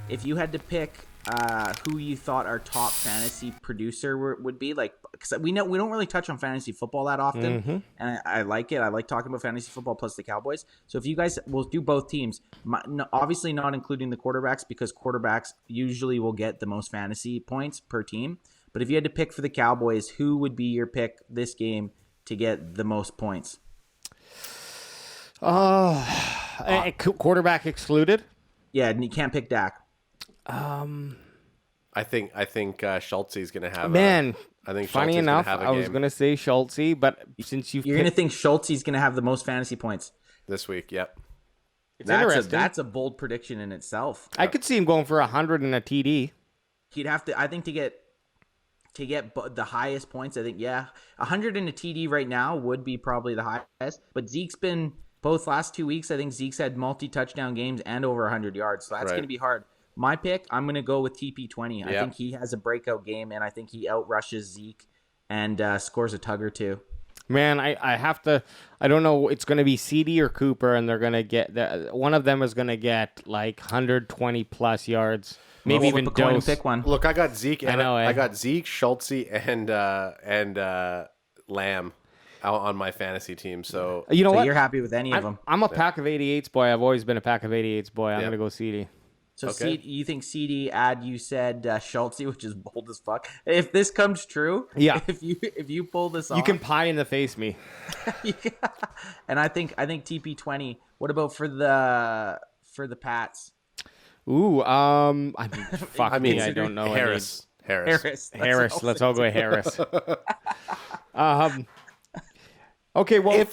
if you had to pick who you thought our top fantasy producer would be, like, because we don't really touch on fantasy football that often, and I like it. I like talking about fantasy football plus the Cowboys. So if you guys will do both teams, obviously not including the quarterbacks, because quarterbacks usually will get the most fantasy points per team. But if you had to pick for the Cowboys, who would be your pick this game to get the most points? Quarterback excluded? Yeah, and you can't pick Dak. I think Schultze is going to have. I think funny Schultze enough, have a I was game going to say Schultze, but since you're going to think Schultze is going to have the most fantasy points this week. Yep. That's a bold prediction in itself. I could see him going for 100 and a TD. He'd have to, I think, to get the highest points. I think 100 in a TD right now would be probably the highest. But Zeke's been both last 2 weeks. I think Zeke's had multi-touchdown games and over 100 yards, so that's going to be hard. My pick, I'm going to go with TP20. I think he has a breakout game, and I think he outrushes Zeke and scores a tug or two. Man, I have to. I don't know. It's going to be CD or Cooper, and they're going to get one of them is going to get like 120 plus yards. Maybe even Dose. Pick one. Look, I got Zeke. And I got Zeke, Schultze, and Lamb out on my fantasy team. So you know what? You're happy with any of them? I'm a pack of 88s boy. I've always been a pack of 88s boy. I'm going to go CD. So you think CD you said Schultze, which is bold as fuck. If this comes true, if you pull this off, you can pie in the face me. And I think TP20. What about for the Pats? Ooh, I don't know. Harris. Let's all go Harris. Okay, well, if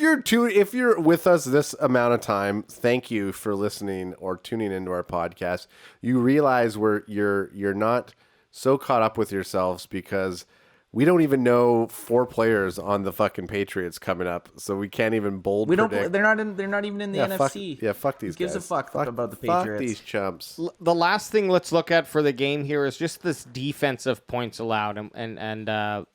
you're with us this amount of time, thank you for listening or tuning into our podcast. You realize you're not so caught up with yourselves because we don't even know 4 players on the fucking Patriots coming up, so we can't even predict. They're not even in the NFC. Fuck these guys. Who gives a fuck about the Patriots? Fuck these chumps. The last thing let's look at for the game here is just this defensive points allowed and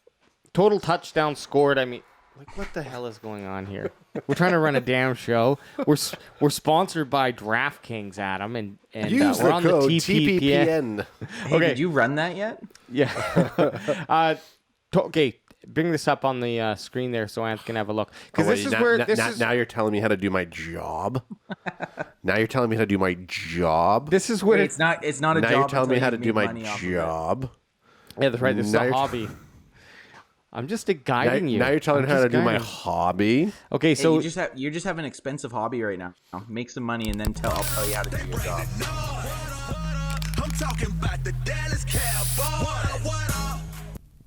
total touchdowns scored. I mean, like, what the hell is going on here? We're trying to run a damn show. We're sponsored by DraftKings, Adam, and use we're on the code TPPN. Hey, okay, did you run that yet? Yeah. Okay, bring this up on the screen there so Anth can have a look. Because now you're telling me how to do my job. Now you're telling me how to do my job. This is where it's not a job. Now you're telling me how to do my job. Yeah, that's right. This is a hobby. I'm just guiding you. Now you're telling me how to do my hobby. Okay, so you just have an expensive hobby right now. Make some money and then I'll tell you how to do your job. I'm talking about the Dallas Cowboys.